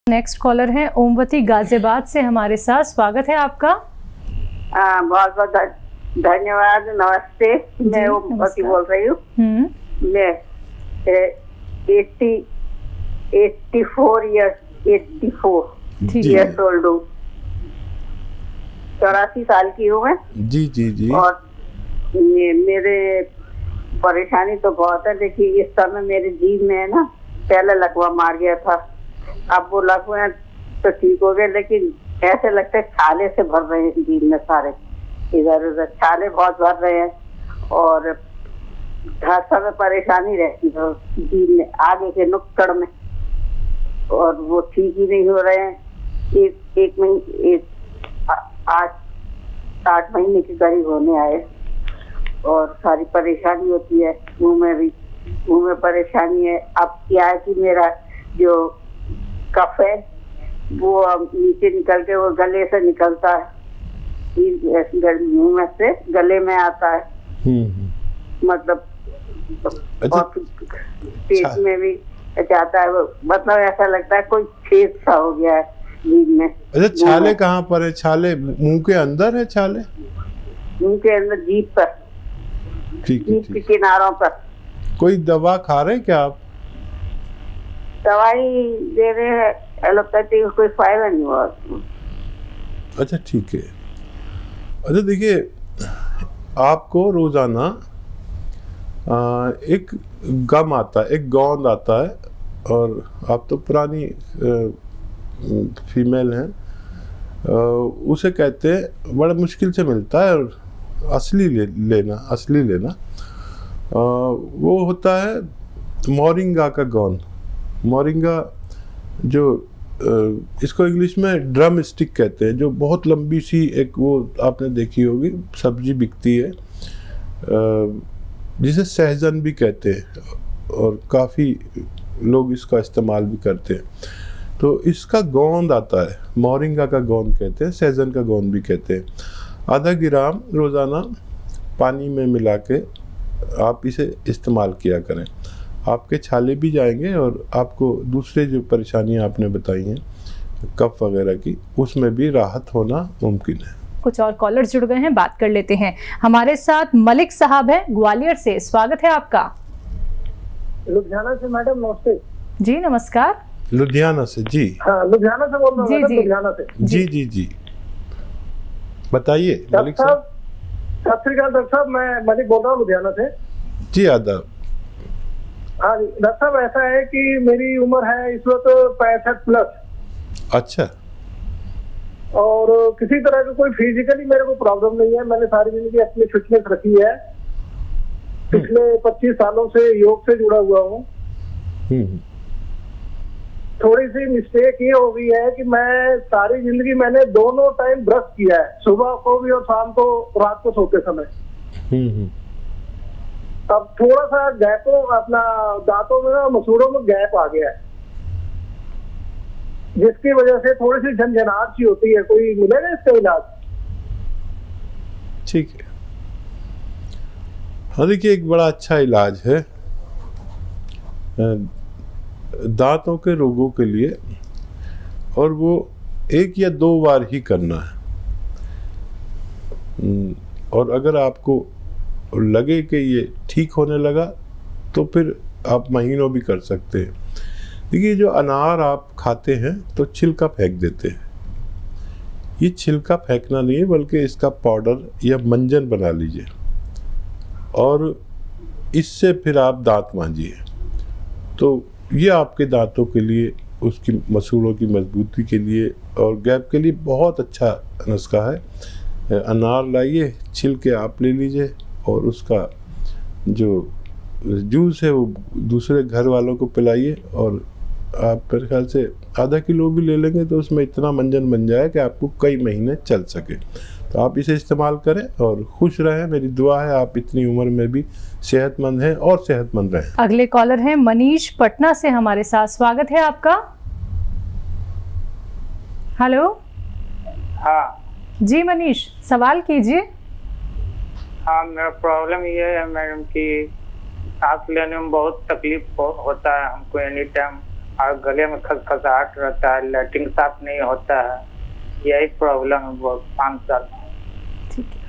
Next collar है ओमवती गाजियाबाद से हमारे साथ। स्वागत है आपका। बहुत बहुत धन्यवाद। नमस्ते, मैं ओमवती बोल रही हूँ। मैं 84 ईयर्स ओल्ड हूँ। 84 साल की हूँ मैं। जी जी जी। और मेरे परेशानी तो बहुत है। देखिए, इस समय मेरे जीभ में है ना, पहले लकवा मार गया था, अब वो लकवा तो ठीक हो गया, लेकिन ऐसे लगता है छाले से भर रहे हैं जीभ में, सारे इधर उधर छाले बहुत भर रहे हैं और हर समय परेशानी रहती है जीभ में, आगे के नुक्कड़ में, और वो ठीक ही नहीं हो रहे हैं। एक महीने 8 महीने के करीब होने आए और सारी परेशानी होती है। मुंह में परेशानी है। अब क्या है कि मेरा जो कफ है वो नीचे निकल के वो गले से निकलता है, मुंह में से गले में आता है। मतलब पेट में भी जाता है, मतलब ऐसा लगता है कोई छेद सा हो गया है जीभ में। अच्छा, छाले कहाँ पर है? छाले मुंह के अंदर है? छाले मुंह के अंदर, जीभ पर, जीभ के किनारों पर। कोई दवा खा रहे हैं क्या आप? दवाई दे रहे हैं एलोपैथी, कोई फायदा नहीं हुआ। अच्छा, ठीक है। अच्छा, देखिए, आपको रोजाना एक गम आता है, एक गोंद आता है, और आप तो पुरानी फीमेल हैं, उसे कहते हैं, बड़ा मुश्किल से मिलता है, और असली लेना वो होता है मोरिंगा का गोंद। मोरिंगा जो इसको इंग्लिश में ड्रम स्टिक कहते हैं, जो बहुत लंबी सी एक, वो आपने देखी होगी, सब्जी बिकती है, जिसे सहजन भी कहते हैं, और काफ़ी लोग इसका इस्तेमाल भी करते हैं। तो इसका गोंद आता है, मोरिंगा का गोंद कहते हैं, सहजन का गोंद भी कहते हैं। आधा ग्राम रोज़ाना पानी में मिला के आप इसे इस्तेमाल किया करें। आपके छाले भी जाएंगे, और आपको दूसरे जो परेशानियां आपने बताई हैं कफ वगैरह की, उसमें भी राहत होना मुमकिन है। कुछ और कॉलर जुड़ गए हैं, बात कर लेते हैं। हमारे साथ मलिक साहब हैं ग्वालियर से। स्वागत है आपका। लुधियाना से मैडम, नमस्ते। जी नमस्कार। लुधियाना से? जी हाँ, लुधियाना से बोल रहा हूँ। लुधियाना से। जी जी जी, बताइए मलिक साहब। सत श्री अकाल डॉक्टर साहब, मैं मलिक बोल रहा हूँ लुधियाना से। जी, आदाब। हाँ जी डॉक्टर साहब, ऐसा है कि मेरी उम्र है इस वक्त 65 प्लस। अच्छा। और किसी तरह का कोई फिजिकली मेरे को प्रॉब्लम नहीं है। मैंने सारी जिंदगी अपनी फिटनेस रखी है। पिछले 25 सालों से योग से जुड़ा हुआ हूँ। थोड़ी सी मिस्टेक ये हो गई है कि मैं सारी जिंदगी मैंने दोनों टाइम ब्रश किया है, सुबह को भी और शाम को, रात को सोते समय। अब थोड़ा सा गैपों, अपना दांतों में ना, मसूड़ों में गैप आ गया है, जिसकी वजह से थोड़ी सी झंझनाहट सी होती है। कोई मिलेगा इसका इलाज? ठीक है। हाँ, देखिए, एक बड़ा अच्छा इलाज है दांतों के रोगों के लिए, और वो 1 या 2 बार ही करना है। और अगर आपको लगे कि ये ठीक होने लगा, तो फिर आप महीनों भी कर सकते हैं। देखिए, जो अनार आप खाते हैं तो छिलका फेंक देते हैं। ये छिलका फेंकना नहीं है, बल्कि इसका पाउडर या मंजन बना लीजिए, और इससे फिर आप दांत मांजिए। तो ये आपके दांतों के लिए, उसकी मसूड़ों की मजबूती के लिए और गैप के लिए बहुत अच्छा नुस्खा है। अनार लाइए, छिलके आप ले लीजिए, और उसका जो जूस है वो दूसरे घर वालों को पिलाइए, और आप मेरे ख्याल से आधा किलो भी ले लेंगे तो उसमें इतना मंजन बन जाए कि आपको कई महीने चल सके। तो आप इसे इस्तेमाल करें और खुश रहें। मेरी दुआ है आप इतनी उम्र में भी सेहतमंद हैं और सेहतमंद रहें। अगले कॉलर हैं मनीष पटना से हमारे साथ। स्वागत है आपका। हेलो। हाँ जी मनीष, सवाल कीजिए। हाँ, मेरा प्रॉब्लम ये है मैडम कि सांस लेने में बहुत तकलीफ होता है हमको। एनी टाइम और गले में खसखसाहट रहता है, लैट्रिन साफ नहीं होता है, यही प्रॉब्लम है बहुत 5 साल। ठीक है।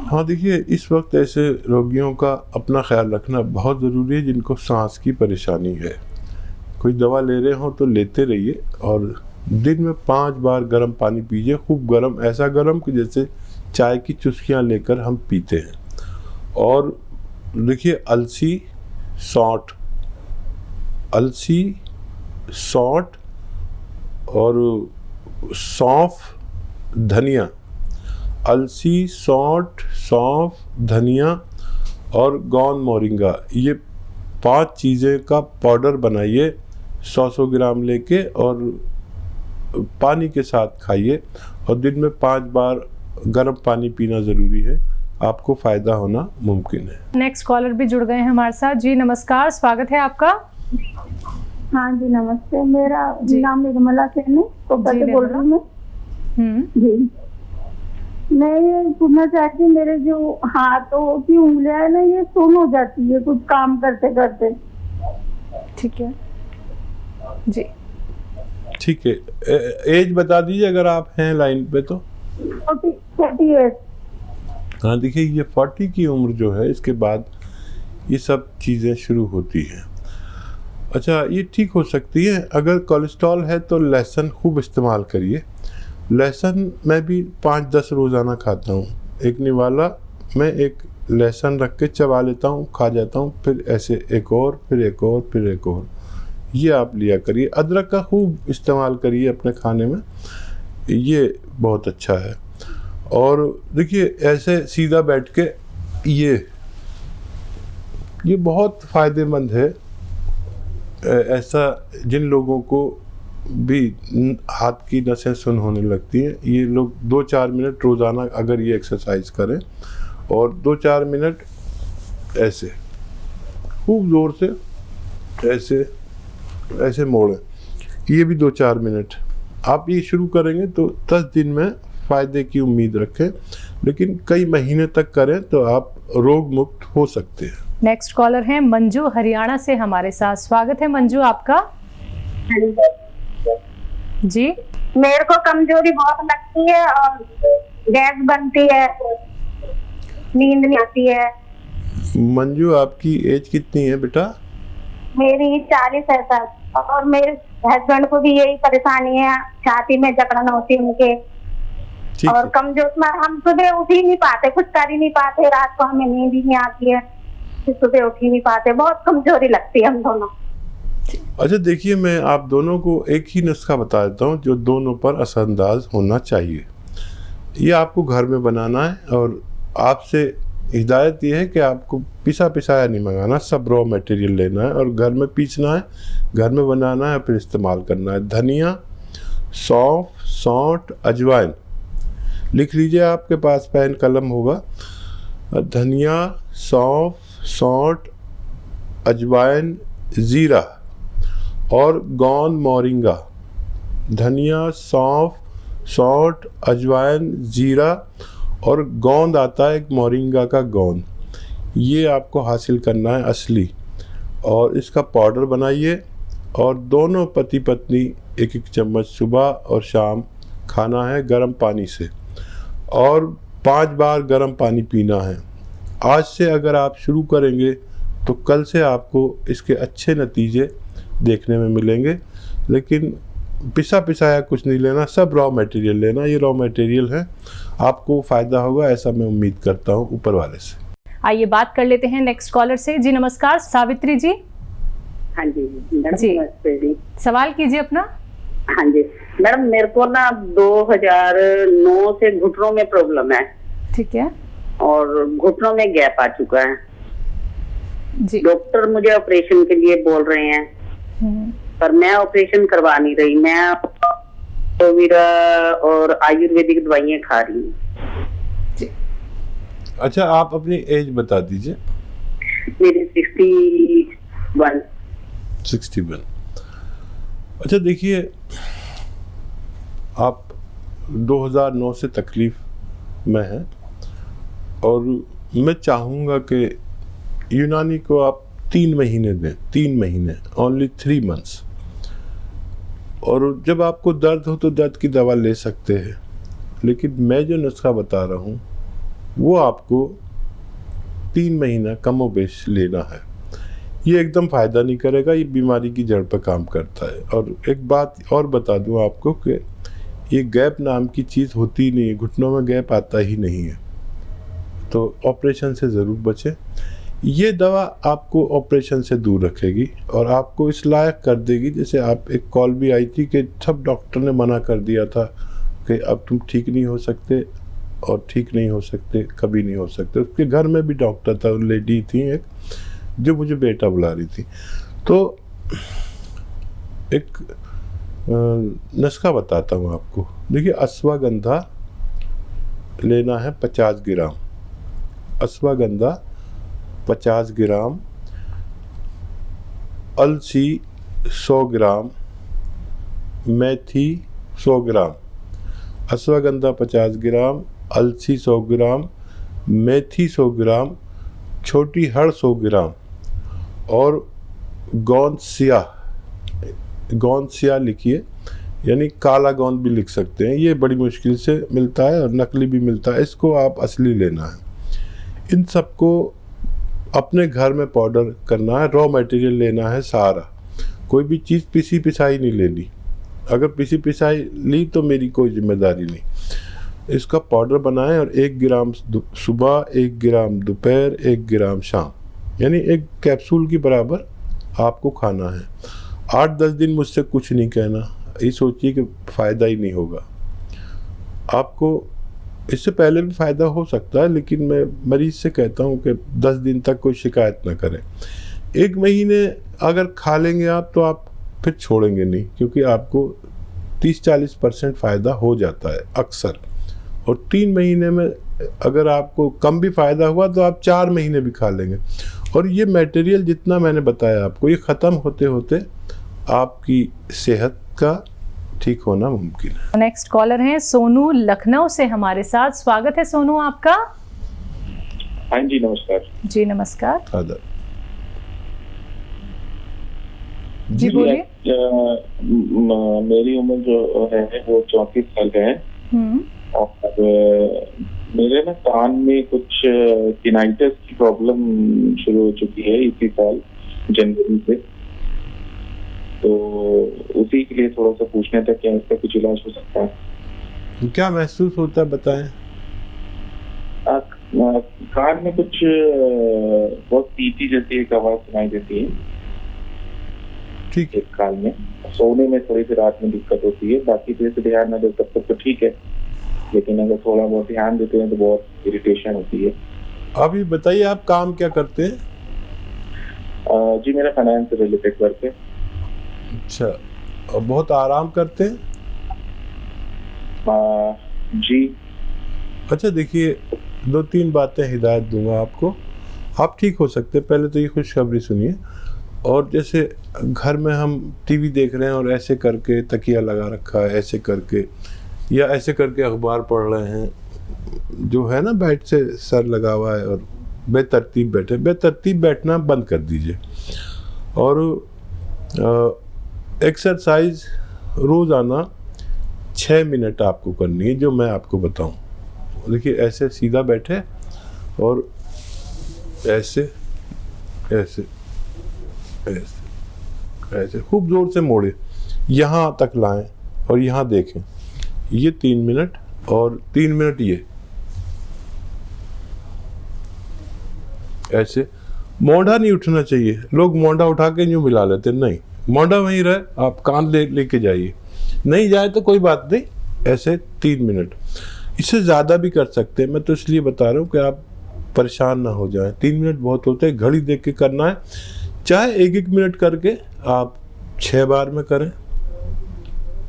हाँ देखिए, इस वक्त ऐसे रोगियों का अपना ख्याल रखना बहुत ज़रूरी है जिनको सांस की परेशानी है। कोई दवा ले रहे हो तो लेते रहिए और दिन में 5 बार गर्म पानी पीजिए, खूब गर्म, ऐसा गर्म कि जैसे चाय की चुस्कियाँ लेकर हम पीते हैं। और देखिए, अलसी सौंठ और सौंफ, धनिया, अलसी, सौंफ, धनिया और गोंद मोरिंगा, ये 5 चीज़ें का पाउडर बनाइए 100 ग्राम लेके और पानी के साथ खाइए और दिन में 5 बार गर्म पानी पीना ज़रूरी है, आपको फ़ायदा होना मुमकिन है। नेक्स्ट कॉलर भी जुड़ गए हैं हमारे साथ। जी नमस्कार, स्वागत है आपका। हाँ जी नमस्ते, मेरा जी। नाम निर्मला सेन है, कोटा से बोल रही हूँ मैं। जी, मैं ये पूछना चाहती हूँ, मेरे जो हाथों की उंगलियां है ना, ये सुन हो जाती है कुछ काम करते करते। ठीक है जी। ठीक है, एज बता दीजिए अगर आप हैं लाइन पे तो। 48। हाँ देखिए, ये 40 की उम्र जो है, इसके बाद ये सब चीज़ें शुरू होती हैं। अच्छा, ये ठीक हो सकती है। अगर कोलेस्ट्रॉल है तो लहसुन खूब इस्तेमाल करिए। लहसुन मैं भी 5-10 रोज़ाना खाता हूँ। एक निवाला मैं एक लहसुन रख के चबा लेता हूँ, खा जाता हूँ, फिर ऐसे एक और, फिर एक और, फिर एक और, ये आप लिया करिए। अदरक का खूब इस्तेमाल करिए अपने खाने में, ये बहुत अच्छा है। और देखिए, ऐसे सीधा बैठ के ये बहुत फ़ायदेमंद है। ऐसा जिन लोगों को भी हाथ की नसें सुन होने लगती हैं, ये लोग 2-4 मिनट रोज़ाना अगर ये एक्सरसाइज करें और 2-4 मिनट ऐसे खूब ज़ोर से ऐसे मोड़ें, ये भी 2-4 मिनट आप ये शुरू करेंगे तो 10 दिन में फ़ायदे की उम्मीद रखें, लेकिन कई महीने तक करें तो आप रोग मुक्त हो सकते हैं। नेक्स्ट कॉलर हैं मंजू, हरियाणा से हमारे साथ। स्वागत है मंजू आपका। जी, मेरे को कमजोरी बहुत लगती है और गैस बनती है, नींद नहीं आती है। मंजू, आपकी एज कितनी है बेटा? मेरी 40 है सर, और मेरे हस्बैंड को भी यही परेशानी है, छाती में जकड़न होती है उनके। ठीक और है। कमजोर में हम सुबह उठ ही नहीं पाते, कुछ कर ही नहीं पाते, रात को हमें नींद ही नहीं आती है, सुबह उठ ही नहीं पाते, बहुत कमजोरी लगती है हम दोनों। अच्छा देखिए, मैं आप दोनों को एक ही नुस्खा बता देता हूँ जो दोनों पर असरअंदाज होना चाहिए। ये आपको घर में बनाना है और आपसे हिदायत ये है कि आपको पिसा पिसाया नहीं मंगाना, सब रॉ मटेरियल लेना है और घर में पीसना है, घर में बनाना है, फिर इस्तेमाल करना है। धनिया, सौंफ, सौंठ, अजवाइन, लिख लीजिए, आपके पास पेन कलम होगा। धनिया, सौंफ, सौंठ, अजवाइन, ज़ीरा और गोंद मोरिंगा। धनिया, सौंफ, सौंठ, अजवाइन, ज़ीरा और गोंद आता है एक मोरिंगा का गोंद, ये आपको हासिल करना है असली, और इसका पाउडर बनाइए और दोनों पति पत्नी 1-1 चम्मच सुबह और शाम खाना है गर्म पानी से, और 5 बार गर्म पानी पीना है। आज से अगर आप शुरू करेंगे तो कल से आपको इसके अच्छे नतीजे देखने में मिलेंगे। लेकिन पिसा पिसाया कुछ नहीं लेना, सब रॉ मटेरियल लेना, ये रॉ मटेरियल है, आपको फ़ायदा होगा, ऐसा मैं उम्मीद करता हूँ ऊपर वाले से। आइए बात कर लेते हैं नेक्स्ट कॉलर से। जी नमस्कार, सावित्री जी। हाँ जी मैडम, जी। नमस्ते जी। सवाल कीजिए अपना। हाँ जी मैडम, मेरे को ना 2009 से घुटनों में प्रॉब्लम है ठीक है और घुटनों में गैप आ चुका है। जी। डॉक्टर मुझे ऑपरेशन के लिए बोल रहे हैं, पर मैं ऑपरेशन करवा नहीं रही, मैं कोविरा और आयुर्वेदिक दवाइयाँ खा रही हूँ। अच्छा, आप अपनी एज बता दीजिए। मेरी 61। 61। अच्छा देखिए, आप 2009 से तकलीफ में हैं और मैं चाहूँगा कि यूनानी को आप 3 महीने दें, 3 महीने, ओनली 3 months। और जब आपको दर्द हो तो दर्द की दवा ले सकते हैं, लेकिन मैं जो नुस्खा बता रहा हूँ वो आपको 3 महीना कमोबेश लेना है। ये एकदम फ़ायदा नहीं करेगा, ये बीमारी की जड़ पर काम करता है। और एक बात और बता दूँ आपको कि ये गैप नाम की चीज़ होती ही नहीं है, घुटनों में गैप आता ही नहीं है, तो ऑपरेशन से ज़रूर बचें। ये दवा आपको ऑपरेशन से दूर रखेगी और आपको इस लायक कर देगी। जैसे आप एक कॉल भी आई थी कि सब डॉक्टर ने मना कर दिया था कि अब तुम ठीक नहीं हो सकते, और ठीक नहीं हो सकते, कभी नहीं हो सकते। उसके घर में भी डॉक्टर था, लेडी थी एक, जो मुझे बेटा बुला रही थी। तो एक नुस्खा बताता हूँ आपको। देखिए, अश्वगंधा लेना है 50 ग्राम, अश्वगंधा 50 ग्राम, अलसी 100 ग्राम, मेथी 100 ग्राम। अश्वगंधा 50 ग्राम, अलसी 100 ग्राम, मेथी 100 ग्राम, छोटी हड़ 100 ग्राम और गोंद स्याह लिखिए, यानी काला गोंद भी लिख सकते हैं। ये बड़ी मुश्किल से मिलता है और नकली भी मिलता है, इसको आप असली लेना है। इन सबको अपने घर में पाउडर करना है, रॉ मटेरियल लेना है सारा, कोई भी चीज़ पिसी पिसाई नहीं लेनी। अगर पिसी पिसाई ली तो मेरी कोई जिम्मेदारी नहीं। इसका पाउडर बनाएं और 1 ग्राम सुबह, 1 ग्राम दोपहर, 1 ग्राम शाम, यानी 1 कैप्सूल की बराबर आपको खाना है। 8-10 दिन मुझसे कुछ नहीं कहना, ये सोचिए कि फ़ायदा ही नहीं होगा। आपको इससे पहले भी फ़ायदा हो सकता है, लेकिन मैं मरीज़ से कहता हूँ कि 10 दिन तक कोई शिकायत ना करें। 1 महीने अगर खा लेंगे आप तो आप फिर छोड़ेंगे नहीं, क्योंकि आपको 30-40% फ़ायदा हो जाता है अक्सर। और 3 महीने में अगर आपको कम भी फ़ायदा हुआ तो आप 4 महीने भी खा लेंगे। और ये मटेरियल जितना मैंने बताया आपको, ये ख़त्म होते होते आपकी सेहत का ठीक होना मुमकिन है। नेक्स्ट कॉलर हैं सोनू लखनऊ से हमारे साथ। स्वागत है सोनू आपका। हाँ जी, नमस्कार। जी नमस्कार। आदर। जी बोलिए। मेरी उम्र जो है वो 34 साल का है और मेरे ना कान में कुछ टिनाइटिस की प्रॉब्लम शुरू हो चुकी है इसी साल जनवरी से, तो उसी के लिए थोड़ा सा पूछना था क्या इसका कुछ इलाज हो सकता है। क्या महसूस होता है बताएं। कान में कुछ बहुत तीती जैसी एक आवाज सुनाई देती है, ठीक है। कान में सोने में थोड़ी सी रात में दिक्कत होती है, बाकी जैसे ध्यान न दे तब तक तो ठीक है, लेकिन अगर थोड़ा बहुत ध्यान देते हैं तो बहुत इरिटेशन होती है। अभी बताइए आप काम क्या करते हैं? जी मेरा फाइनेंस से रिलेटेड वर्क है। अच्छा, और बहुत आराम करते हैं? जी। अच्छा देखिए, 2-3 बातें हिदायत दूंगा आपको, आप ठीक हो सकते हैं। पहले तो ये खुशखबरी सुनिए। और जैसे घर में हम टीवी देख रहे हैं और ऐसे करके तकिया लगा रखा है, ऐसे करके या ऐसे करके अखबार पढ़ रहे हैं, जो है ना बेड से सर लगा हुआ है और बेतरतीब बैठे, बेतरतीब बैठना बंद कर दीजिए। और एक्सरसाइज रोज़ाना 6 मिनट आपको करनी है, जो मैं आपको बताऊं। देखिए, ऐसे सीधा बैठे और ऐसे ऐसे ऐसे ऐसे खूब ज़ोर से मोड़े, यहाँ तक लाएं और यहाँ देखें। ये 3 मिनट और 3 मिनट ये ऐसे। मोढ़ा नहीं उठना चाहिए, लोग मोढ़ा उठा के यूँ मिला लेते, नहीं, मोढ़ा वहीं रहे, आप कान लेके जाइए, नहीं जाए तो कोई बात नहीं, ऐसे 3 मिनट। इससे ज़्यादा भी कर सकते हैं, मैं तो इसलिए बता रहा हूँ कि आप परेशान ना हो जाएं। 3 मिनट बहुत होते हैं, घड़ी देख के करना है, चाहे 1-1 मिनट करके आप 6 बार में करें,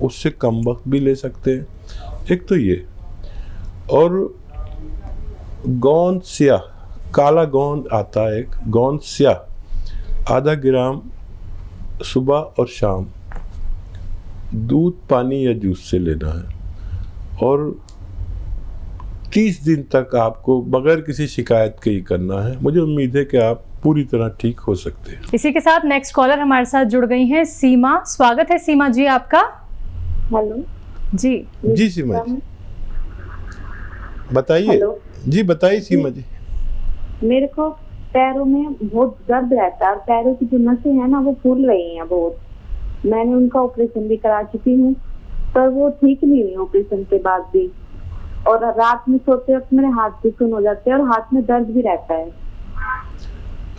उससे कम वक्त भी ले सकते हैं। एक तो ये, और गोंद स्याह, काला गोंद आता है एक, गोंद स्याह आधा ग्राम सुबह और शाम दूध, पानी या जूस से लेना है। और 30 दिन तक आपको बगैर किसी शिकायत के ही करना है। मुझे उम्मीद है कि आप पूरी तरह ठीक हो सकते हैं। इसी के साथ नेक्स्ट कॉलर हमारे साथ जुड़ गई हैं सीमा। स्वागत है सीमा जी आपका। हेलो जी जी सीमा जी बताइए। जी बताइए सीमा जी। मेरे को पैरों में बहुत दर्द रहता है और पैरों की जो नसें हैं ना वो फूल रही हैं बहुत। मैंने उनका ऑपरेशन भी करा चुकी हूँ पर वो ठीक नहीं हुई ऑपरेशन के बाद भी। और रात में सोते वक्त मेरे हाथ भी सुन हो जाते हैं और हाथ में दर्द भी रहता है।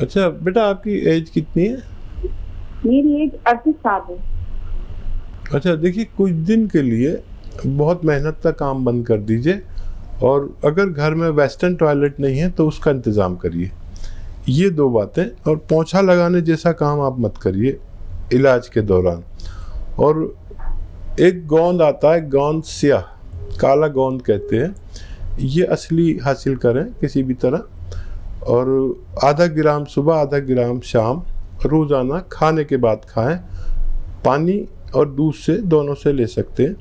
अच्छा बेटा आपकी एज कितनी है? मेरी एज 38 साल है। अच्छा देखिए कुछ दिन के लिए बहुत मेहनत का काम बंद कर दीजिए और अगर घर में वेस्टर्न टॉयलेट नहीं है तो उसका इंतज़ाम करिए। ये 2 बातें। और पोंछा लगाने जैसा काम आप मत करिए इलाज के दौरान। और एक गोंद आता है, गोंद स्याह, काला गोंद कहते हैं, ये असली हासिल करें किसी भी तरह। और आधा ग्राम सुबह आधा ग्राम शाम रोज़ाना खाने के बाद खाएं। पानी और दूध से दोनों से ले सकते हैं।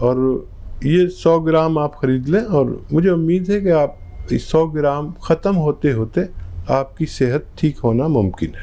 और ये 100 ग्राम आप ख़रीद लें और मुझे उम्मीद है कि आप इस 100 ग्राम ख़त्म होते होते आपकी सेहत ठीक होना मुमकिन है।